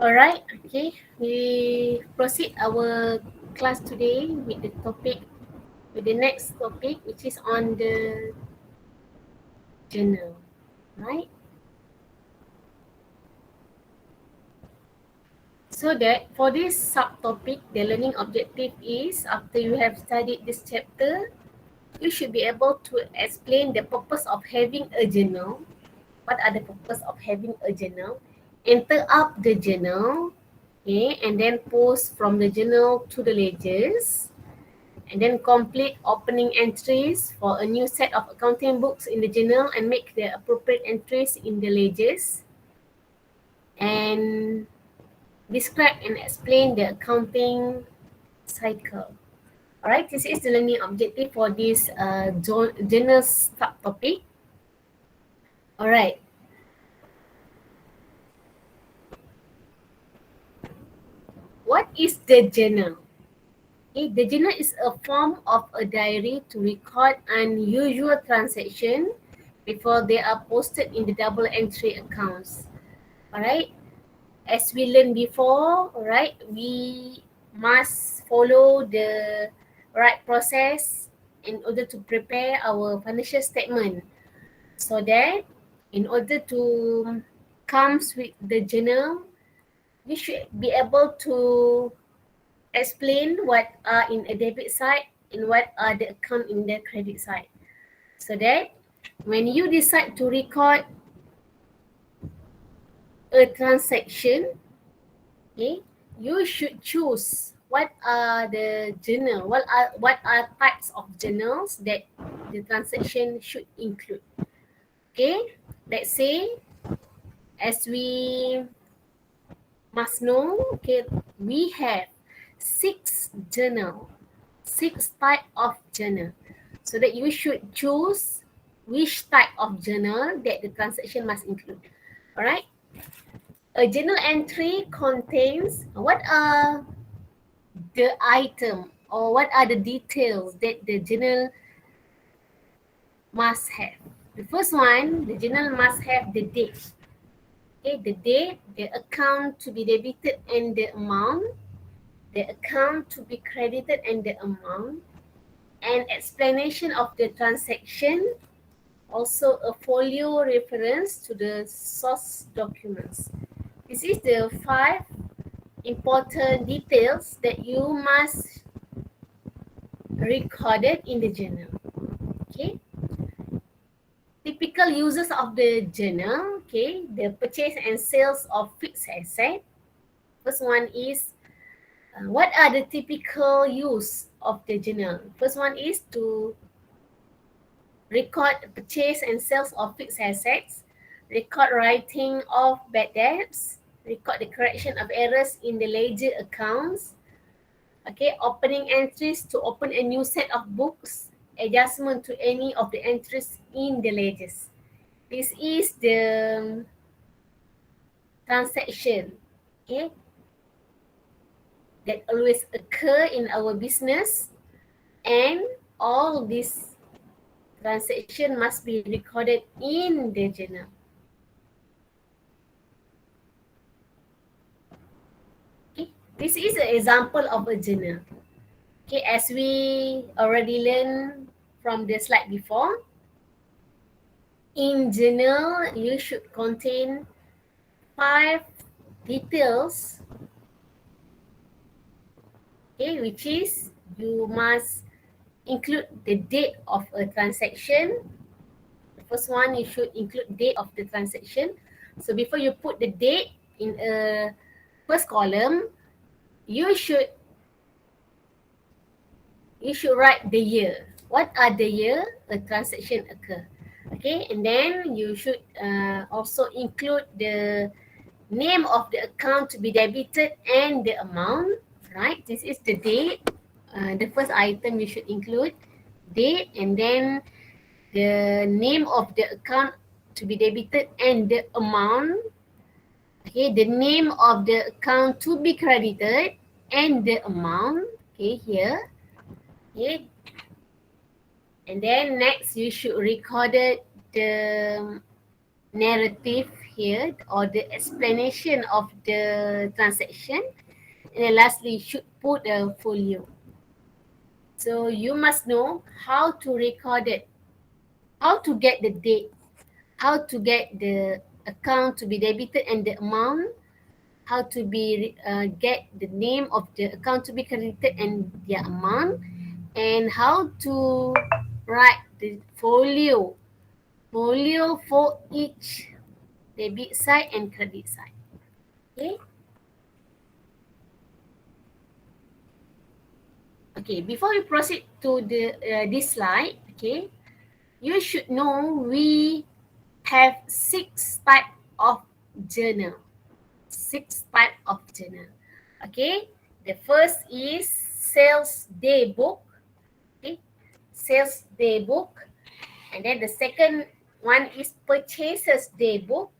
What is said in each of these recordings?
Alright, okay. We proceed our class today with the next topic, which is on the journal, right? So that for this subtopic, the learning objective is after you have studied this chapter, you should be able to explain the purpose of having a journal. What are the purpose of having a journal? Enter up the journal, okay, and then post from the journal to the ledgers, and then complete opening entries for a new set of accounting books in the journal and make the appropriate entries in the ledgers, and describe and explain the accounting cycle. Alright, this is the learning objective for this journal subtopic. Alright, what is the journal? Okay, the journal is a form of a diary to record unusual transactions before they are posted in the double entry accounts. Alright, as we learned before, alright, we must follow the right process in order to prepare our financial statement, so that in order to comes with the journal, we should be able to explain what are in a debit side and what are the account in the credit side, so that when you decide to record a transaction, okay, you should choose what are the journal, what are types of journals that the transaction should include. Okay, let's say, as we must know, okay, we have 6 type of journal, so that you should choose which type of journal that the transaction must include. All right, a journal entry contains what are the item or what are the details that the journal must have. The first one, the journal must have the date. Okay, the date, the account to be debited and the amount, the account to be credited and the amount, an explanation of the transaction, also a folio reference to the source documents. This is the 5 important details that you must record it in the journal. Okay. Typical uses of the journal, okay, the purchase and sales of fixed asset. First one is, what are the typical use of the journal? First one is to record purchase and sales of fixed assets, record writing of bad debts, record the correction of errors in the ledger accounts, okay, opening entries to open a new set of books, adjustment to any of the entries in the ledgers. This is the transaction, okay, that always occur in our business, and all these transaction must be recorded in the journal. Okay, this is an example of a journal. Okay, as we already learned from the slide before, in journal you should contain 5 details, okay, which is you must include the date of a transaction. The first one, you should include date of the transaction. So before you put the date in a first column, you should write the year. What are the year a transaction occur? Okay, and then you should also include the name of the account to be debited and the amount, right? This is the date. The first item you should include date, and then the name of the account to be debited and the amount. Okay, the name of the account to be credited and the amount. Okay, here. Okay, and then next you should record the narrative here, or the explanation of the transaction. And then lastly, should put a folio. So you must know how to record it, how to get the date, how to get the account to be debited and the amount, how to be get the name of the account to be credited and the amount, and how to write the folio for each debit side and credit side. Okay. Okay, before we proceed to the this slide, okay, you should know we have 6 type of journal. 6 type of journal. Okay, the first is sales day book. Okay, sales day book, and then the second one is purchases day book.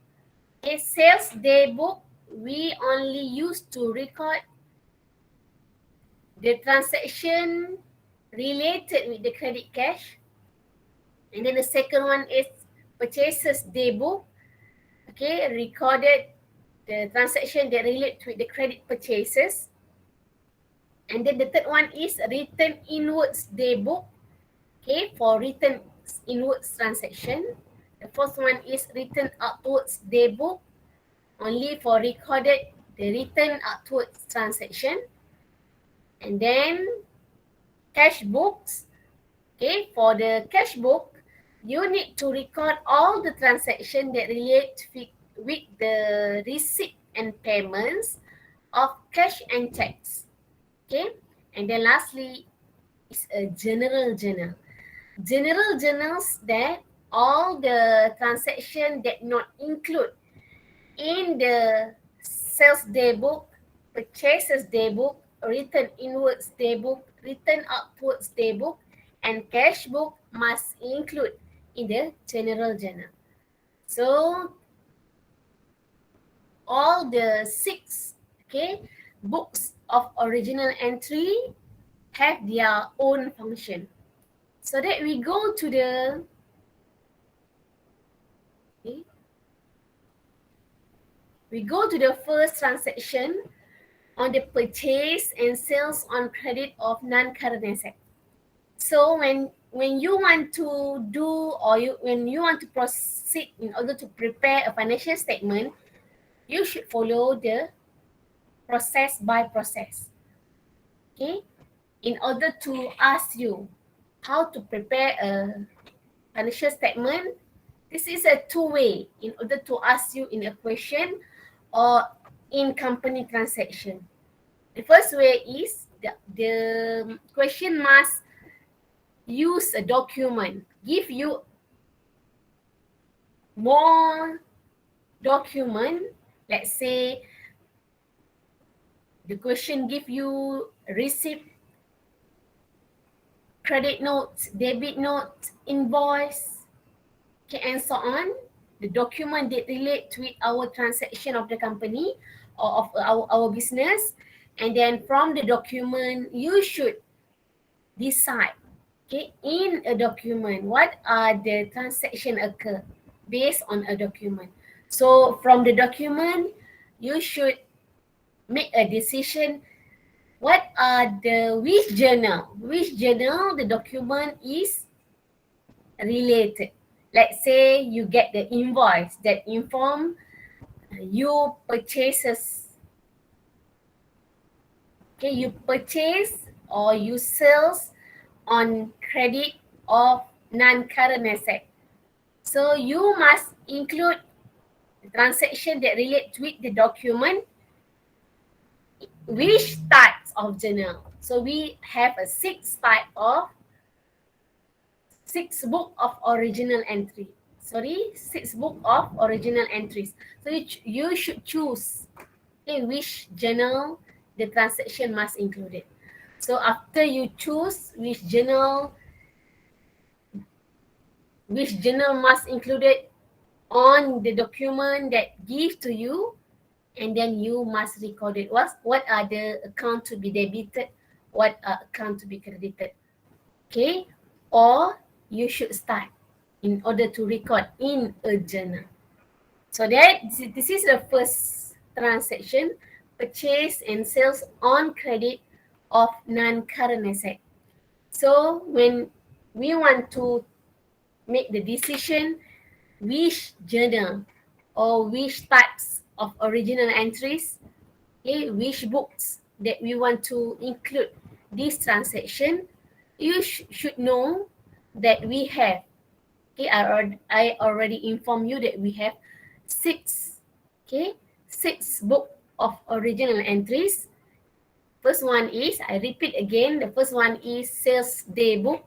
Okay, sales day book we only use to record the transaction related with the credit cash. And then the second one is purchases day book. Okay, recorded the transaction that relate with the credit purchases. And then the third one is return inwards day book. Okay, for return inwards transaction. The fourth one is return outwards day book, only for recorded the return outwards transaction. And then cash books. Okay, for the cash book, you need to record all the transactions that relate with the receipt and payments of cash and checks. Okay, and then lastly is a general journal. General journals that all the transaction that not include in the sales day book, purchases day book, return inwards day book, return outwards day book, and cash book must include in the general journal. So all the 6 books of original entry have their own function. So that we go to the we go to the first transaction on the purchase and sales on credit of non-current asset. So when you want to do, or when you want to proceed in order to prepare a financial statement, you should follow the process by process. Okay, in order to ask you how to prepare a financial statement, this is a two-way in order to ask you in a question or in company transaction. The first way is the question must use a document, give you more document. Let's say the question give you receipt, credit notes, debit notes, invoice, okay, and so on. The document that relate with our transaction of the company or of our business. And then from the document, you should decide, okay, in a document, what are the transaction occur based on a document. So from the document, you should make a decision what are the which journal the document is related. Let's say you get the invoice that inform you purchases, okay, you purchase or you sales on credit of non-current asset. So you must include the transaction that relate with the document, which types of journal. So we have a 6 book of original entry. 6 book of original entries. So you should choose, okay, which journal the transaction must include it. So after you choose which journal must include it on the document that give to you, and then you must record it. What are the account to be debited, what are account to be credited. Okay, or you should start in order to record in a journal. So that this is the first transaction, purchase and sales on credit of non-current asset. So when we want to make the decision which journal or which types of original entries, okay, which books that we want to include this transaction, you should know that we have, okay, I already informed you that we have six, okay, six book of original entries. First one is, I repeat again, the first one is sales day book.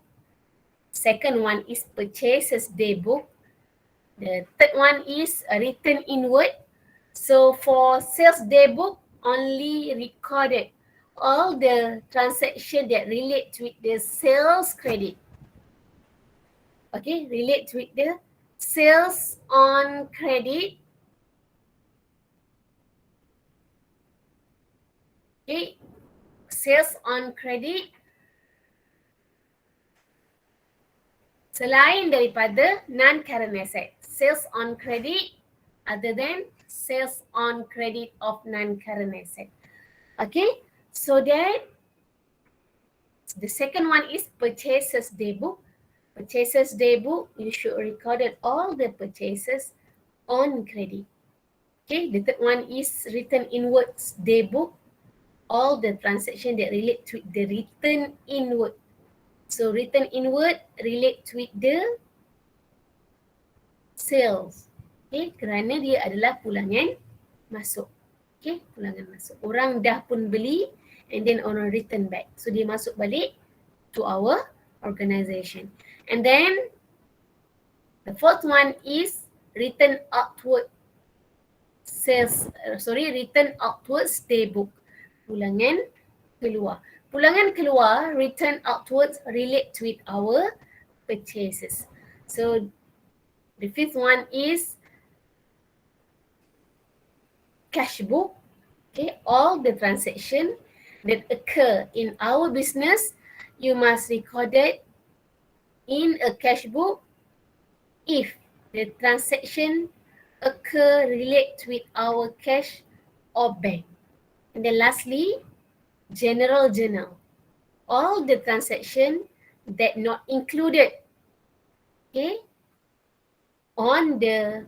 Second one is purchases day book. The third one is a written inward. So for sales day book, only recorded all the transaction that relate with the sales credit. Okay, relate with the sales on credit. Okay, sales on credit selain daripada non-current asset. Sales on credit other than sales on credit of non-current asset. Okay, so that the second one is purchases day book. Purchases day book, you should record all the purchases on credit. Okay, the third one is written inwards day book. All the transaction that relate to the written inward. So written inward relate with the sales. Okay, kerana dia adalah pulangan masuk. Okay, pulangan masuk. Orang dah pun beli and then orang return back. So dia masuk balik to our organization. And then the fourth one is written outward sales, written outwards day book. Pulangan keluar. Pulangan keluar, return outwards relate with our purchases. So the fifth one is cash book. Okay, all the transaction that occur in our business, you must record it in a cash book if the transaction occur relate with our cash or bank. And then lastly, general journal. All the transaction that not included, okay, on the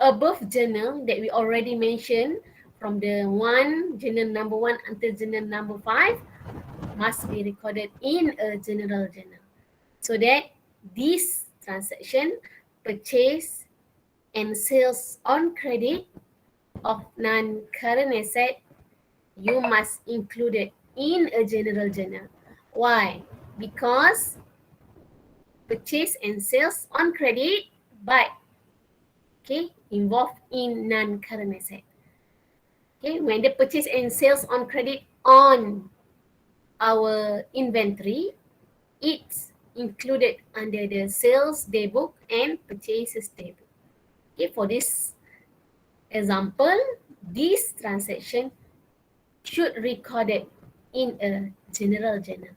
above journal that we already mentioned, from the journal number 1 until journal number 5, must be recorded in a general journal. So that this transaction, purchase and sales on credit of non-current asset, you must include it in a general journal. Why? Because purchase and sales on credit, but okay, involved in non-current asset. Okay, when the purchase and sales on credit on our inventory, it's included under the sales day book and purchases day book. Okay, for this example, this transaction should record it in a general journal.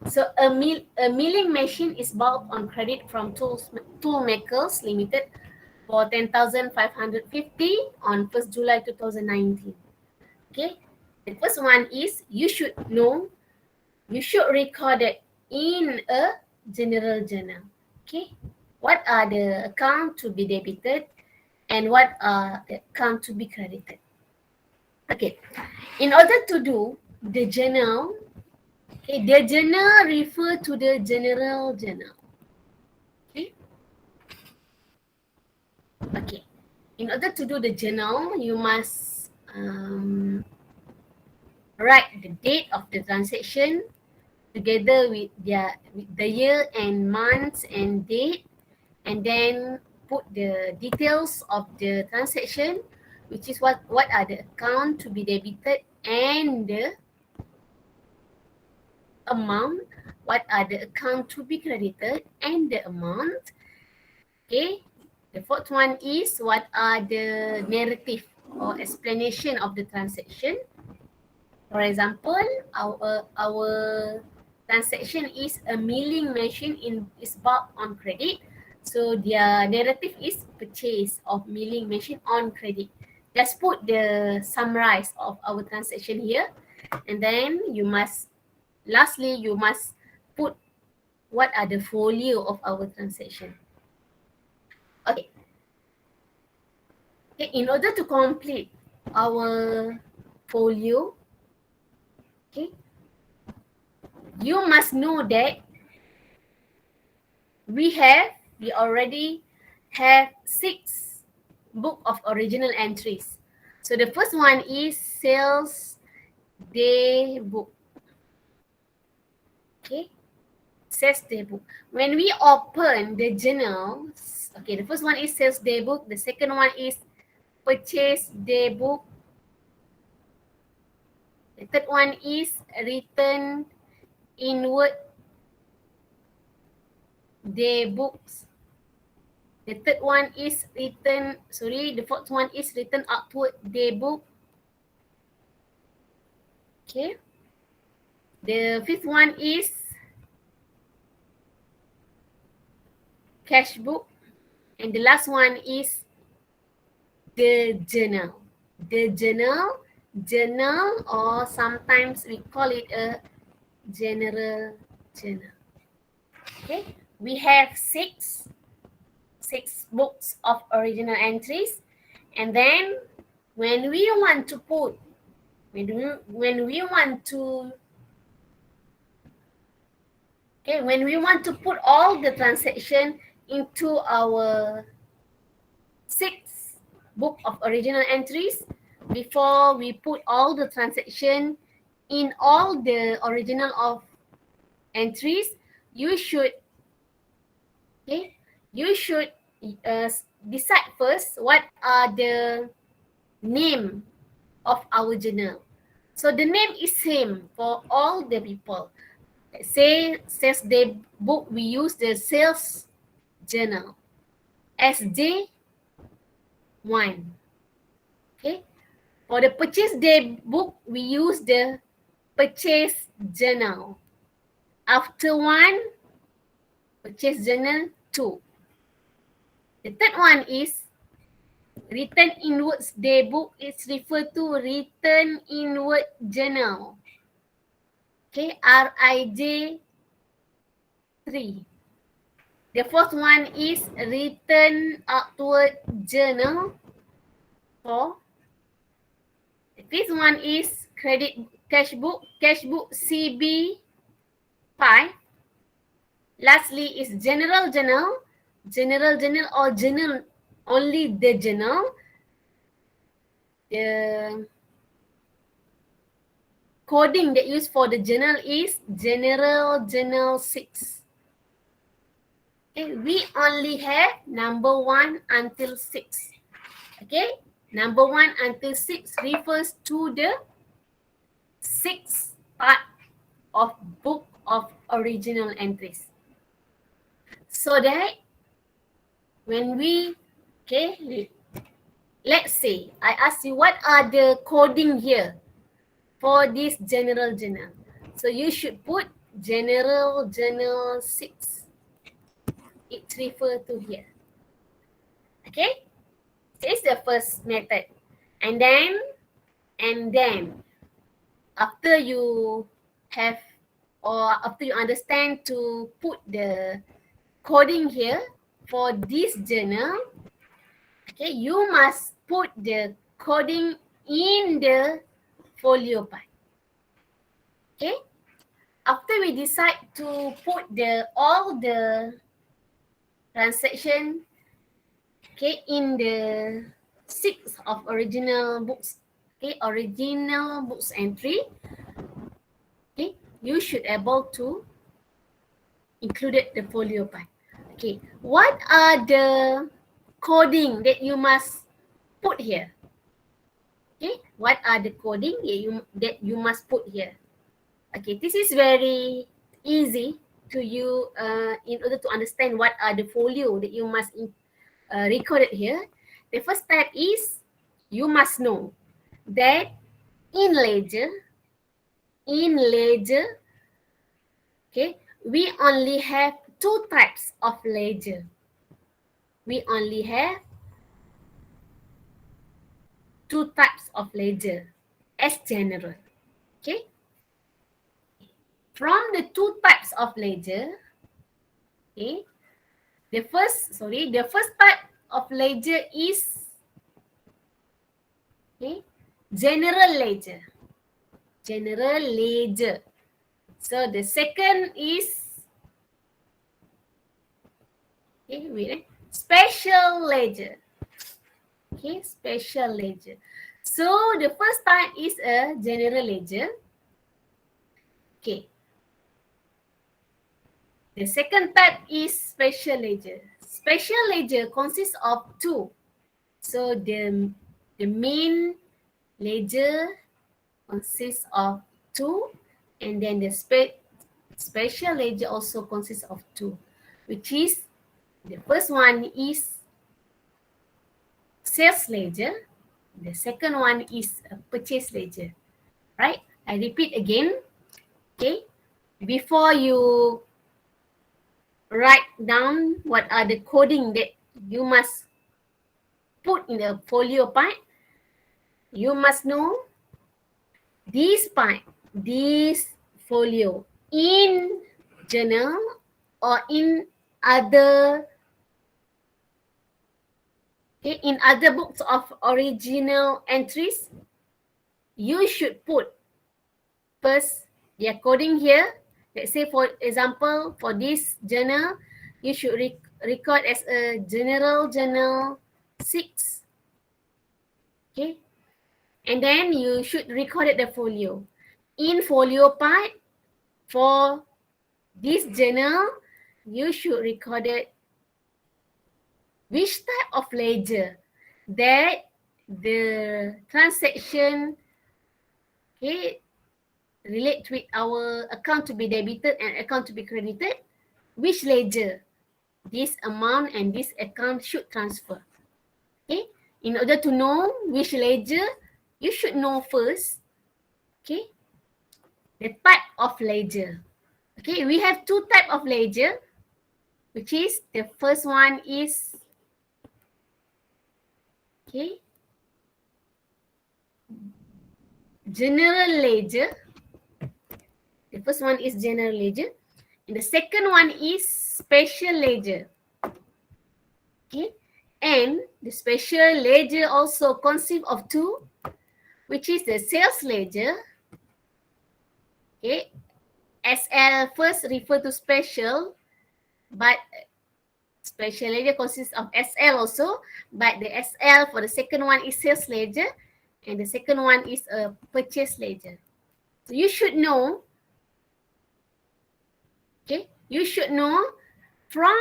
So a milling machine is bought on credit from Toolmakers Limited for 10,550 on 1st July 2019. Okay, the first one is you should know, you should record it in a general journal. Okay, what are the account to be debited and what are the account to be credited? Okay, in order to do the journal, okay, the journal refer to the general journal. Okay. Okay. In order to do the journal, you must write the date of the transaction together with the year and months and date, and then put the details of the transaction, which is what are the account to be debited and the amount, what are the account to be credited and the amount. Okay, the fourth one is what are the narrative or explanation of the transaction. For example, our transaction is a milling machine is bought on credit. So their narrative is purchase of milling machine on credit. Just put the summarize of our transaction here, and then lastly you must put what are the folio of our transaction. Okay. Okay, in order to complete our folio, okay, you must know that we already have 6 book of original entries. So the first one is sales day book. Okay, sales day book. When we open the journals, okay, the first one is sales day book. The second one is purchase day book. The third one is return inward day books. The third one is the fourth one is return outward day book. Okay. The fifth one is cash book. And the last one is the journal. The journal, or sometimes we call it a general journal. Okay. We have six books of original entries, and then when we want to put when we want to put all the transaction into our 6 book of original entries, before we put all the transaction in all the original of entries, you should decide first what are the name of our journal. So the name is same for all the people. Let's say sales day book, we use the sales journal, SJ1. Okay. For the purchase day book, we use the purchase journal. After 1, purchase journal 2. The third one is return inwards day book. It's referred to return inward journal. Okay, RIJ 3. The fourth one is return outward journal 4. The fifth one is cash book CB 5. Lastly is general journal or journal, only the journal. The coding that used for the journal is general journal 6. Okay, we only have number 1 until 6. Okay, number 1 until 6 refers to the 6th part of book of original entries. So that when let's say I ask you what are the coding here for this general journal. So you should put general journal 6. It's referred to here. Okay, this is the first method. And then after you understand to put the coding here for this journal, okay, you must put the coding in the folio part. Okay, after we decide to put all the transaction, okay, in the 6 of original books, okay, original books entry, okay, you should able to include the folio part. Okay, what are the coding that you must put here? Okay, what are the coding that you must put here? Okay, this is very easy to you in order to understand what are the folio that you must record it here. The first step is you must know that in ledger, okay, we only have 2 types of ledger. we only have two types of ledger as general. Okay. From the two types of ledger, okay, the first type of ledger is, okay, general ledger. General ledger. So the second is, okay, special ledger. Okay, special ledger. So the first type is a general ledger. Okay. The second type is special ledger. Special ledger consists of two. So the main ledger consists of two, and then the special ledger also consists of two, which is the first one is sales ledger, the second one is a purchase ledger. Right? I repeat again. Okay, before you write down what are the coding that you must put in the folio part, you must know this part, this folio in journal or in other, okay, in other books of original entries, you should put first their coding here. Let's say for example, for this journal, you should record as a general journal 6. Okay. And then you should record the folio. In folio part, for this journal, you should record it which type of ledger that the transaction, okay, relate with our account to be debited and account to be credited, which ledger this amount and this account should transfer. Okay, in order to know which ledger, you should know first, okay, the type of ledger. Okay, we have two type of ledger, which is the first one is, okay, general ledger. The first one is general ledger, and the second one is special ledger. Okay, and the special ledger also consists of two, which is the sales ledger. Okay, SL first refer to special, but special ledger consists of SL also, but the SL for the second one is sales ledger, and the second one is a purchase ledger. So you should know, okay, you should know from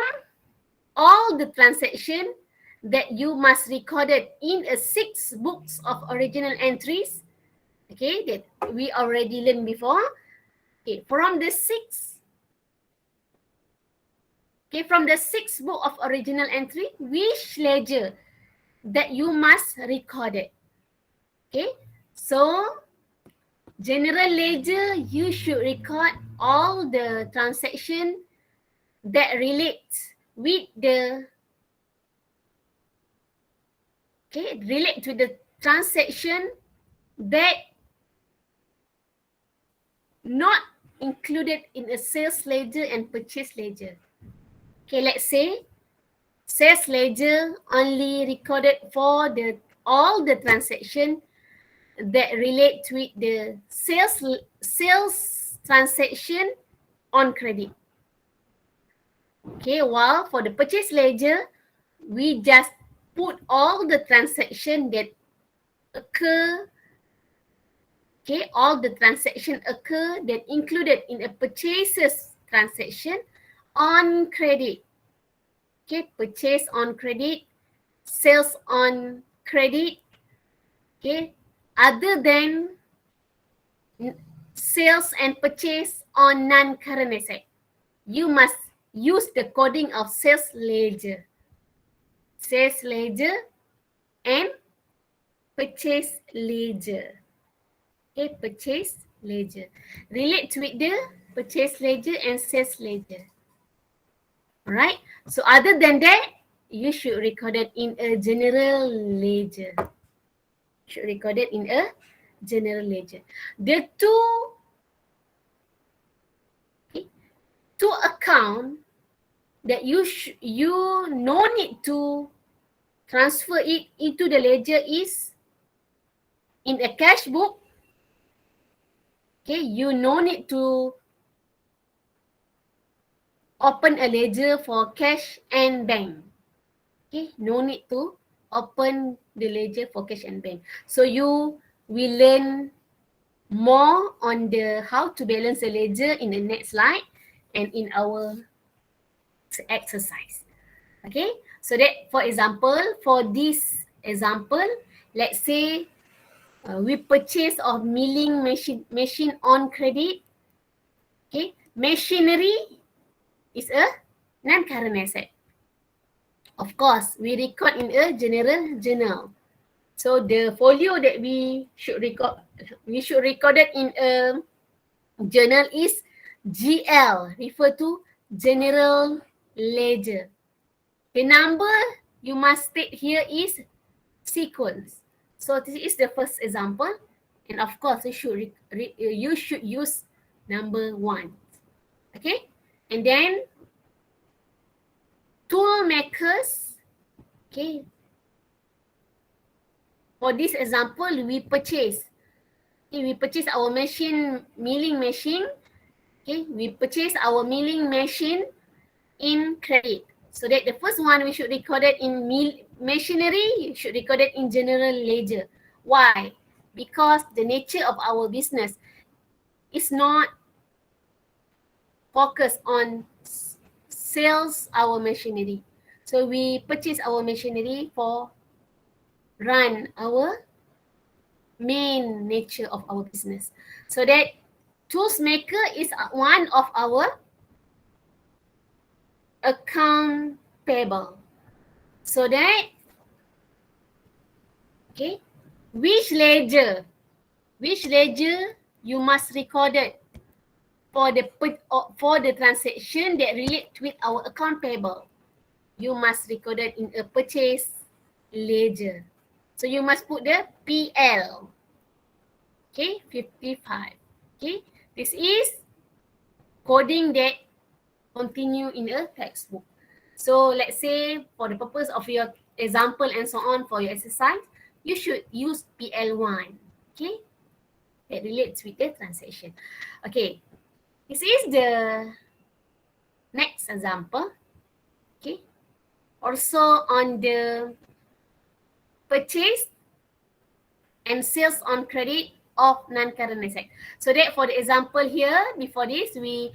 all the transaction that you must record it in a 6 books of original entries, okay, that we already learned before. Okay, from the 6, okay, from the 6 book of original entry, which ledger that you must record it. Okay, so general ledger, you should record all the transaction that relates with the, okay, relate to the transaction that not included in a sales ledger and purchase ledger. Okay, let's say sales ledger only recorded for the all the transaction that relate with the sales transaction on credit. Okay, while for the purchase ledger, we just put all the transaction that occur, okay, all the transaction occur that included in a purchases transaction on credit. Okay, purchase on credit, sales on credit, okay, other than sales and purchase on non-current asset. You must use the coding of sales ledger and purchase ledger. Okay, purchase ledger. Relate with the purchase ledger and sales ledger. Alright, so other than that, you should record it in a general ledger. Should record it in a general ledger. The two account that you no need to transfer it into the ledger is in a cash book. Okay, you no need to open a ledger for cash and bank. Okay, no need to open the ledger for cash and bank. So you will learn more on the how to balance the ledger in the next slide and in our exercise. Okay, so that for example, for this example, let's say we purchase of milling machine on credit. Okay, machinery is a non-current asset. Of course, we record in a general journal. So the folio that we should record it in a journal is GL, refer to general ledger. The number you must state here is sequence. So this is the first example, and of course you should use number 1. Okay, and then tool makers. Okay, for this example, we purchase our milling machine. Okay, we purchase our milling machine in credit. So that the first one we should record it in machinery, you should record it in general ledger. Why? Because the nature of our business is not focused on sales our machinery. So we purchase our machinery for run our main nature of our business. So that tools maker is one of our account payable. So that, okay, which ledger you must record it for the transaction that relate with our account payable. You must record it in a purchase ledger. So you must put the PL. Okay, 55. Okay, this is coding that continue in a textbook. So let's say for the purpose of your example and so on for your exercise, you should use PL1. Okay, that relates with the transaction. Okay, this is the next example. Okay, also on the purchase and sales on credit of non-current asset. So that for the example here, before this, we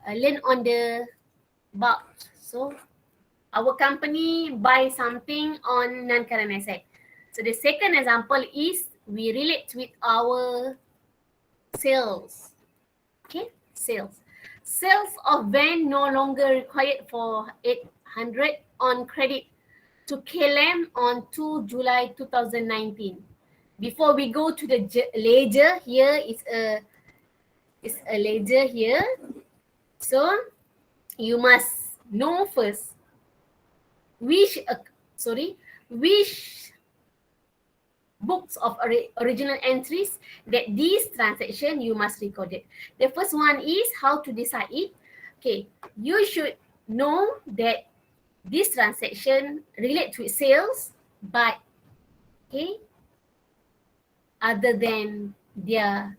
learn on the bulk. So our company buy something on non-current asset. So the second example is we relate with our sales. Okay, sales. Sales of van no longer required for 800 on credit to KLM on 2 July 2019. Before we go to the ledger, here is a ledger here. So you must know first which books of original entries that this transaction you must record it. The first one is how to decide it. Okay, you should know that this transaction relates with sales, but okay, other than their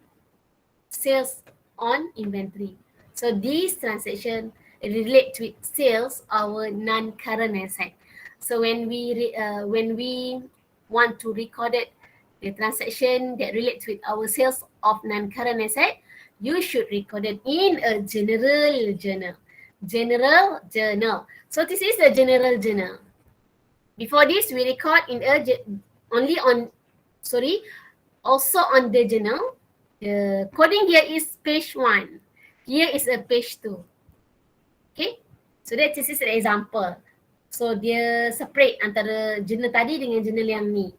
sales on inventory. So this transaction relate with sales our non-current asset. So when we want to record it, the transaction that relates with our sales of non-current asset, you should record it in a general journal. General journal. So this is the general journal. Before this, we record in a also on the journal. The coding here is page 1. Here is a page 2. Okay, so that this is an example. So dia separate antara journal tadi dengan journal yang ni.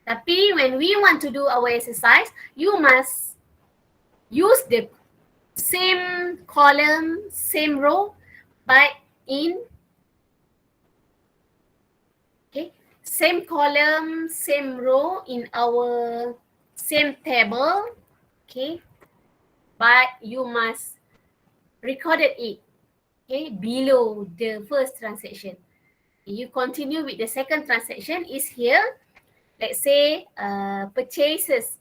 Tapi when we want to do our exercise, you must use the same column, same row, but in same column, same row in our same table, okay, but you must recorded it, okay, below the first transaction. You continue with the second transaction is here. Let's say purchases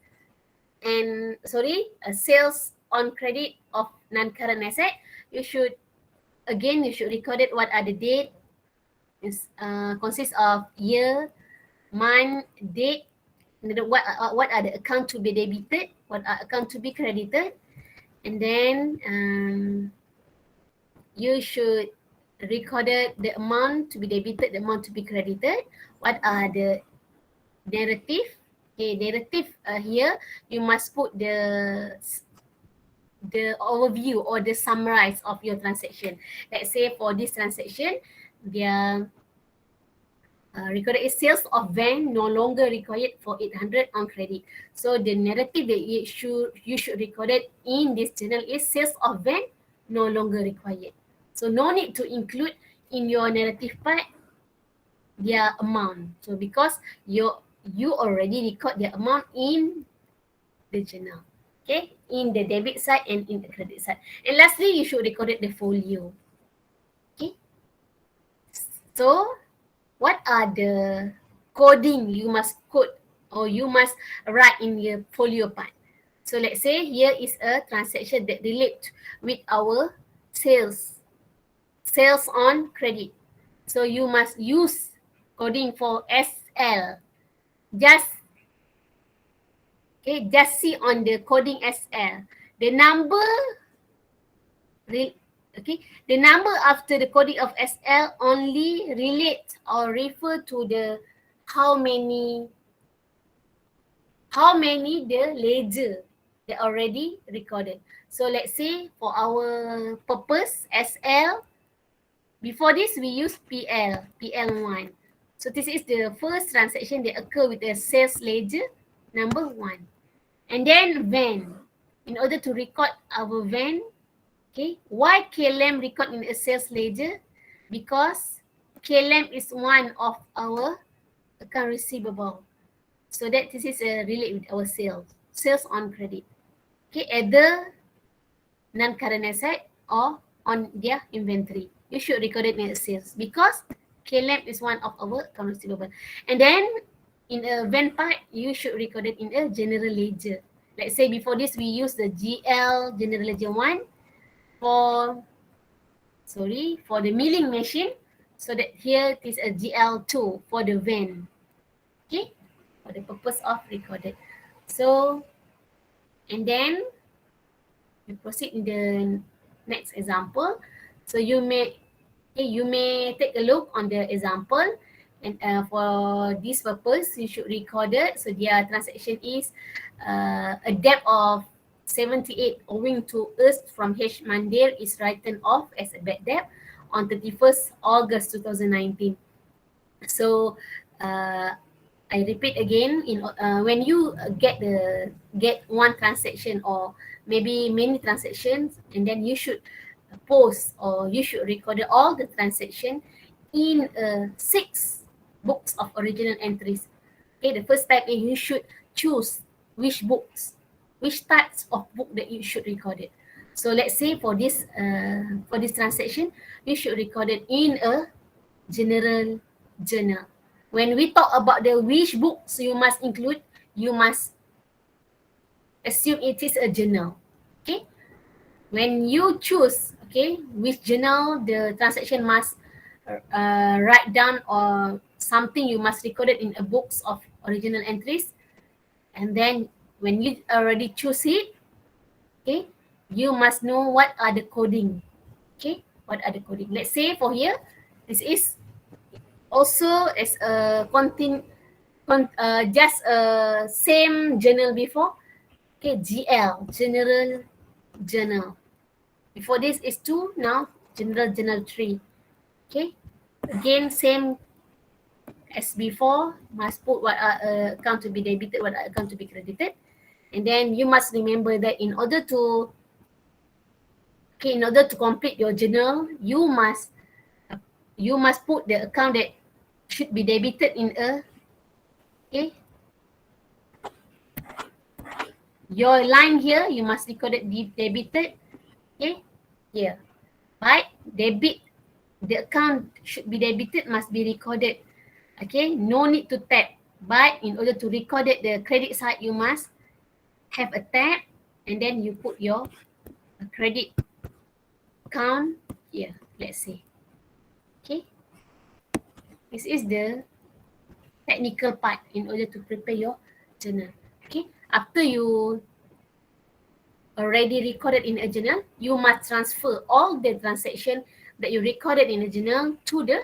and sales on credit of non-current asset. You should record it. What are the date? Is consists of year, month, date. What are the account to be debited? What are account to be credited? And then you should recorded the amount to be debited, the amount to be credited. What are the narrative? Okay, narrative here you must put the overview or the summarize of your transaction. Let's say for this transaction, their recorded is sales of van no longer required for 800 on credit. So the narrative that you should record it in this journal is sales of van no longer required. So no need to include in your narrative part their amount. So because you already record their amount in the journal. Okay, in the debit side and in the credit side. And lastly, you should record the folio. Okay. So what are the coding you must code or you must write in your folio part? So let's say here is a transaction that relates with our sales on credit. So you must use coding for SL. Just see on the coding SL. The number the number after the coding of SL only relate or refer to the how many the ledger that already recorded. So let's say for our purpose SL, before this we use PL1. So this is the first transaction that occur with the sales ledger number 1. And then van. In order to record our van, okay, why KLM record in a sales ledger? Because KLM is one of our account receivable. So that this is relate with our sales on credit. Okay, either non-current asset or on their inventory. You should record it in a sales because KLM is one of our account receivable. And then in a van part, you should record it in a general ledger. Let's say before this, we use the GL general ledger 1 for the milling machine. So that here it is a GL2 for the van. Okay, for the purpose of recorded. So, and then we proceed in the next example. So you may take a look on the example. And for this purpose, you should record it. So their transaction is a debt of 78 owing to us from H. Mandir is written off as a bad debt on 31st August 2019. So I repeat again, when you get one transaction or maybe many transactions, and then you should post or you should record all the transaction in 6 books of original entries. Okay, the first step is you should choose which types of book that you should record it. So let's say for this transaction, you should record it in a general journal. When we talk about the which books you must include, you must assume it is a journal. Okay, when you choose which journal the transaction must write down or something you must record it in a books of original entries, and then when you already choose it, you must know what are the coding. What are the coding? Let's say for here, this is also as a just a same journal before. GL general journal. Before this is 2, now general journal 3. Again same as before, must put what are account to be debited, what are account to be credited. And then you must remember that in order to complete your journal, you must put the account that should be debited in a, okay, your line here, you must record it debited, okay, here. But debit, the account should be debited, must be recorded, okay, no need to tap. But in order to record it, the credit side, you must have a tab, and then you put your credit account here, let's say. Okay, this is the technical part in order to prepare your journal. Okay, after you already recorded in a journal, you must transfer all the transaction that you recorded in a journal to the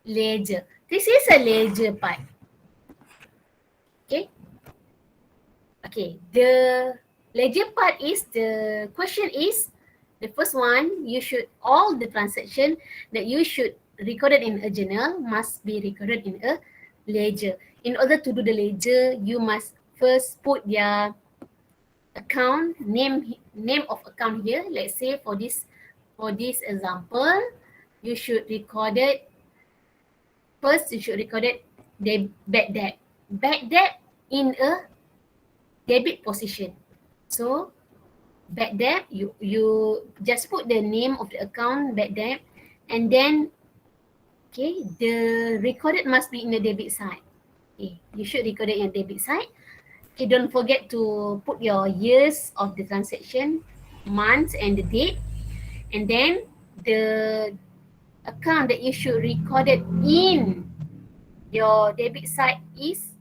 ledger. This is a ledger part. Okay, okay, the ledger part is, the question is, the first one, you should, all the transaction that you should recorded in a journal must be recorded in a ledger. In order to do the ledger, you must first put their account name of account here. Let's say for this example, you should record it first. You should record it the bad debt in a debit position. So bad debt, you just put the name of the account, bad debt, and then, okay, the recorded must be in the debit side. Okay, you should record it in the debit side. Okay, don't forget to put your years of the transaction, months, and the date, and then the account that you should record it in your debit side is,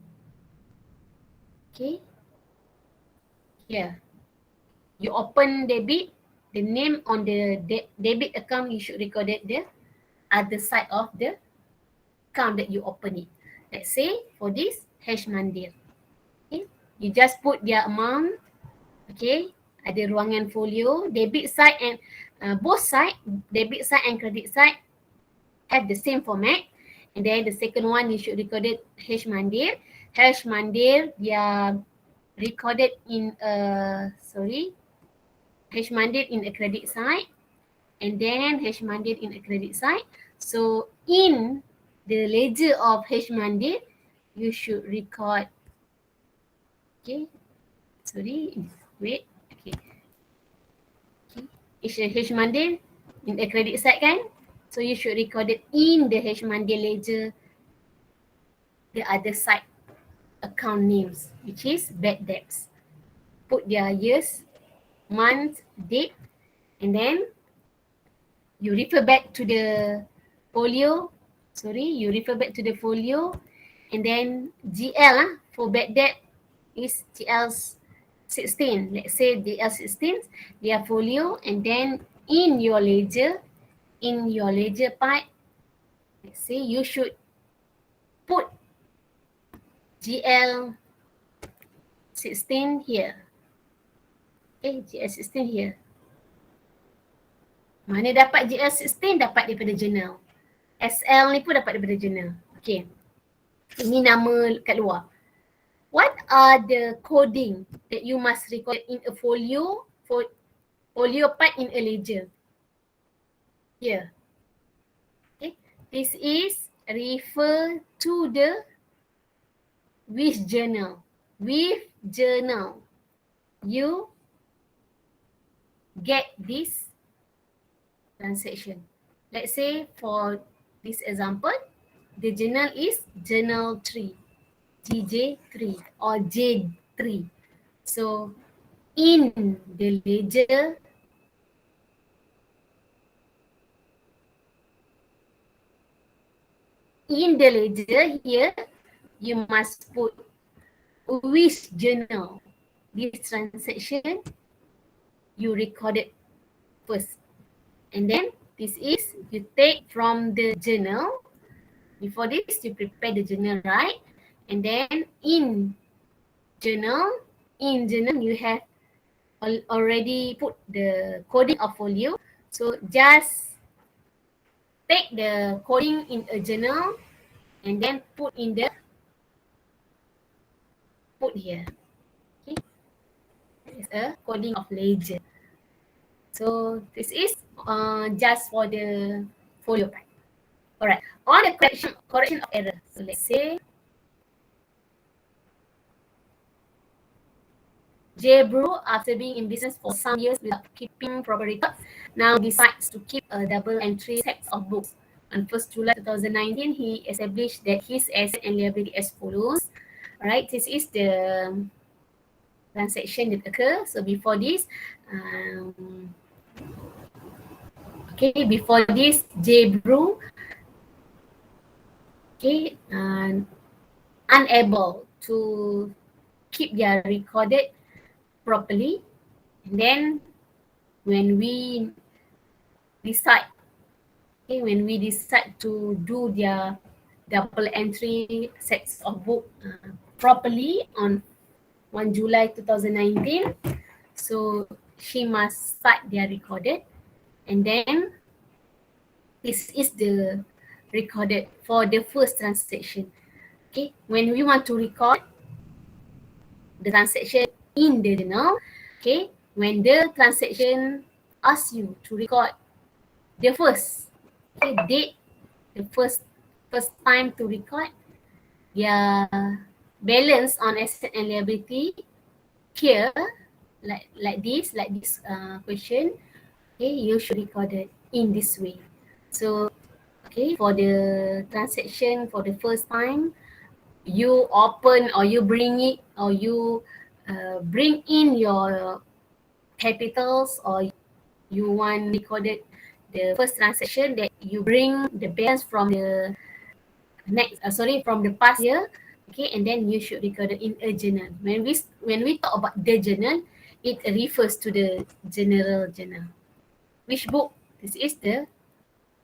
okay, here. You open debit, the name on the debit account, you should record it the other side of the account that you open it. Let's say for this H Mandir. Okay, you just put their amount. Okay, ada ruangan folio, debit side and both side, debit side and credit side have the same format. And then the second one, you should record it H Mandir. H Mandir, they are recorded in a, H Mandir in a credit side, and then H Mandir in a credit side. So in the ledger of H Mandir, you should record, okay, wait, okay, H Mandir in the credit side kan, so you should record it in the H Mandir ledger, the other side account names, which is bad debts. Put their years, month, date, and then you refer back to the folio. You refer back to the folio, and then GL for bad debt is GL 16. Let's say GL 16, their folio, and then in your ledger part, let's say you should put GL 16 here. Okay, GL 16 here. Mana dapat GL 16? Dapat daripada journal. SL ni pun dapat daripada journal. Okay. Ini nama kat luar. What are the coding that you must record in a folio part in a ledger? Here. Okay. This is refer to the with journal. With journal, you get this transaction. Let's say for this example, the journal is journal 3, GJ3 or J3. So in the ledger, here, you must put which journal this transaction you recorded first. And then this is, you take from the journal. Before this, you prepare the journal, right? And then in journal, you have already put the coding of folio. So just take the coding in a journal and then put here. Okay, it's a coding of ledger. So this is just for the folio part. Alright. On the correction of error. So let's say J. Brew, after being in business for some years without keeping proper records, now decides to keep a double entry set of books. On 1st July 2019, he established that his asset and liability as follows. Alright, this is the transaction that occur. So before this, before this, J. Brew, unable to keep their recorded properly. And then when we decide to do their double entry sets of book properly on 1 July 2019, so she must start their recorded, and then this is the recorded for the first transaction. Okay, when we want to record the transaction in the journal, okay, when the transaction asks you to record the first date, the first time to record their balance on asset and liability here, like this question, okay, you should record it in this way. So okay, for the transaction for the first time, you open or you bring it or you bring in your capitals, or you want recorded the first transaction that you bring the balance from the from the past year, okay, and then you should record it in a journal. When we talk about the journal, it refers to the general journal. Which book? This is the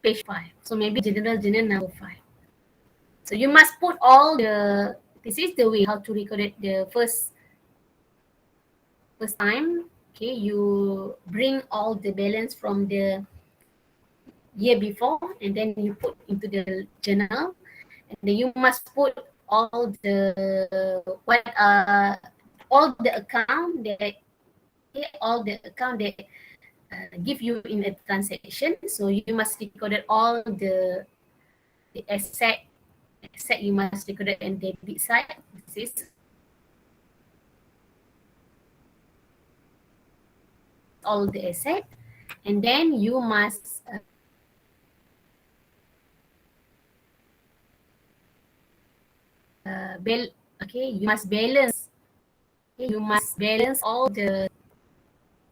page 5. So maybe general journal number 5. So you must put all the, this is the way how to record it the first time. Okay, you bring all the balance from the year before, and then you put into the journal, and then you must put all the all the account that give you in a transaction. So you must record all the asset you must record it on debit side. This is all the asset, and then you must you must balance. Okay, you must balance all the.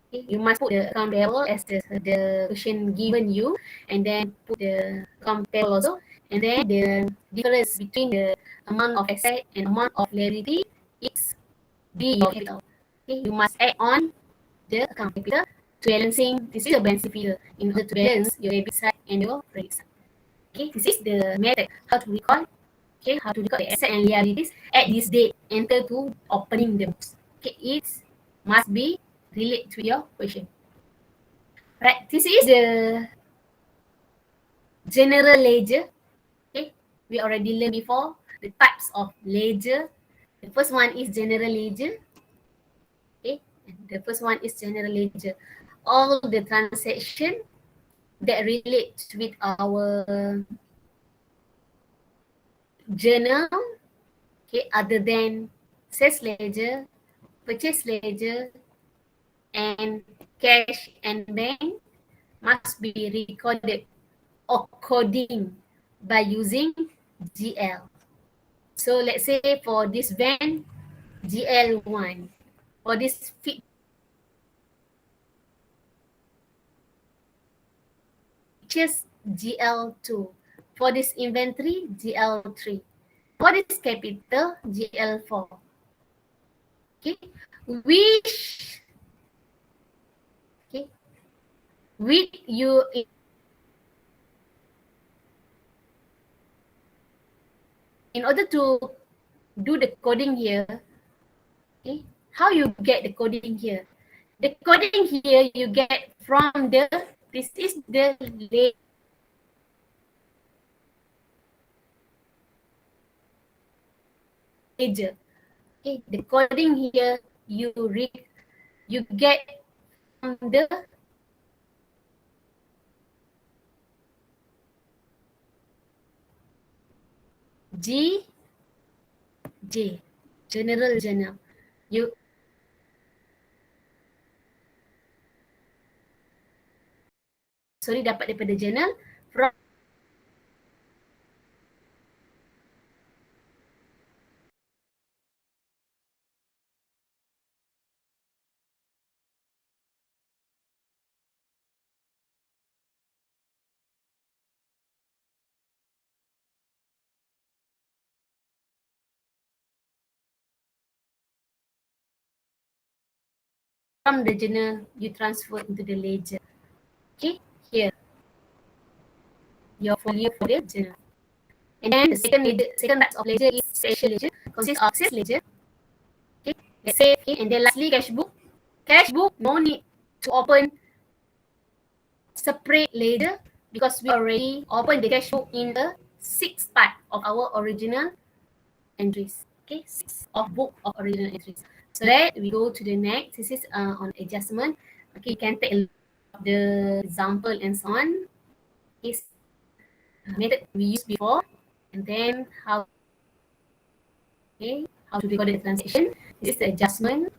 Okay, you must put the account payable as the question given you, and then put the account payable also, and then the difference between the amount of asset and amount of liability is be your capital. Okay, you must add on the account capital to balancing. This is a balancing figure in order to balance your debit side and your credit side. Okay, this is the method how to record. Okay, how to record the asset and liabilities at this date. Enter to opening the books. Okay, it must be relate to your question. Right, this is the general ledger. Okay, we already learned before the types of ledger. The first one is general ledger. Okay, the first one is general ledger. All the transaction that relate with our journal, okay, other than sales ledger, purchase ledger, and cash and bank must be recorded according by using GL. So let's say for this van, GL1. For this features, GL2. For this inventory, GL3. For this capital, GL4. Okay, which you in order to do the coding here, okay, how you get the coding here? The coding here you get from this is the ledger. Okay, the coding here you get from the . G J, general journal. You sorry dapat daripada journal from the journal you transfer into the ledger. Okay, here your folio for the journal. And then the second type of ledger is special ledger, consists of sales ledger. Okay, let's say okay, and then lastly cash book. Cash book no need to open separate ledger because we already opened the cash book in the sixth part of our original entries. Okay, six of book of original entries. So that we go to the next. This is on adjustment. Okay, you can take a look at the example and so on. Is method we used before, and then how okay, how to record the transaction. This is the adjustment.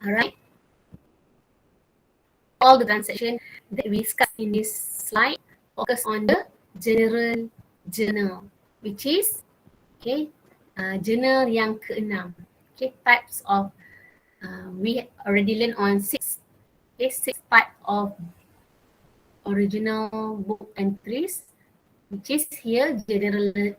All right, all the transaction that we discussed in this slide focus on the general journal, which is okay, journal yang keenam. Okay, types of we already learned on six part of original book entries, which is here general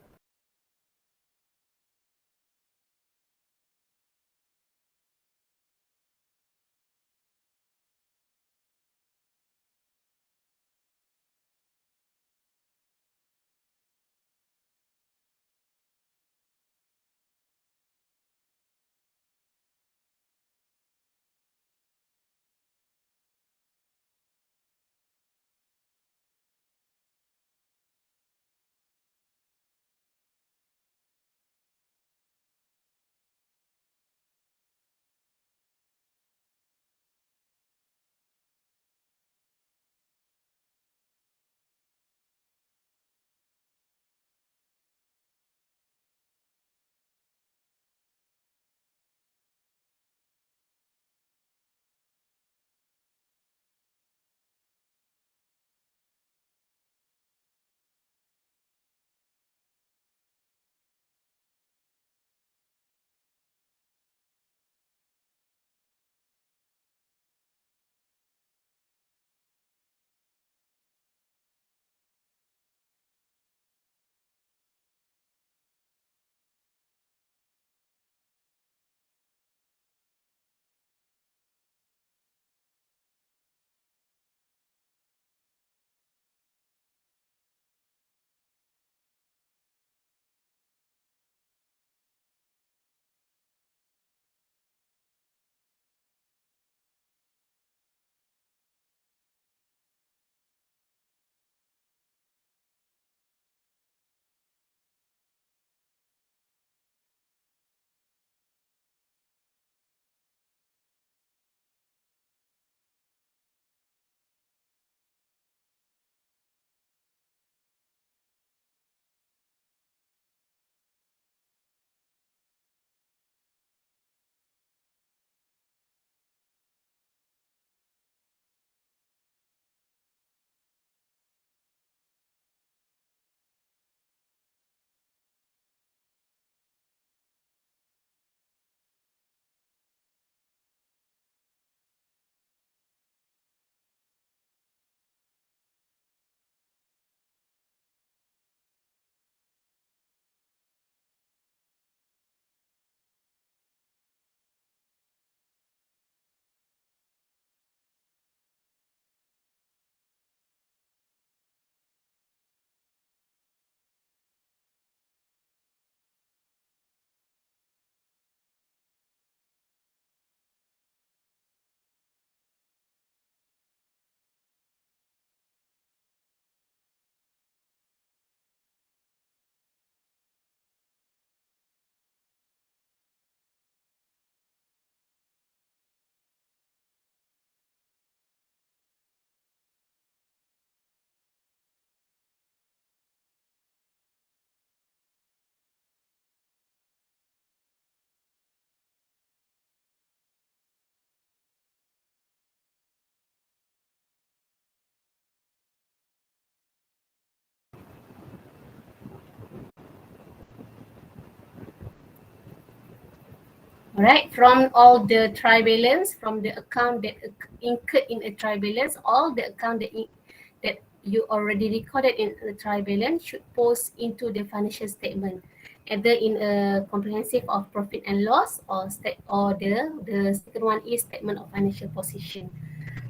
Alright, from all the trial balance, from the account that incurred in a trial balance, all the account that you already recorded in a trial balance should post into the financial statement, either in a comprehensive of profit and loss, or the second one is statement of financial position.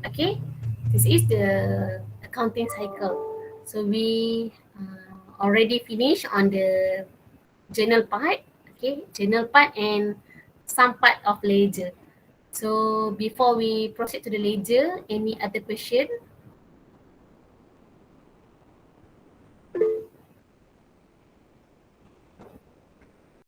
Okay, this is the accounting cycle. So we already finished on the journal part, okay, journal part and some part of ledger. So before we proceed to the ledger, any other question?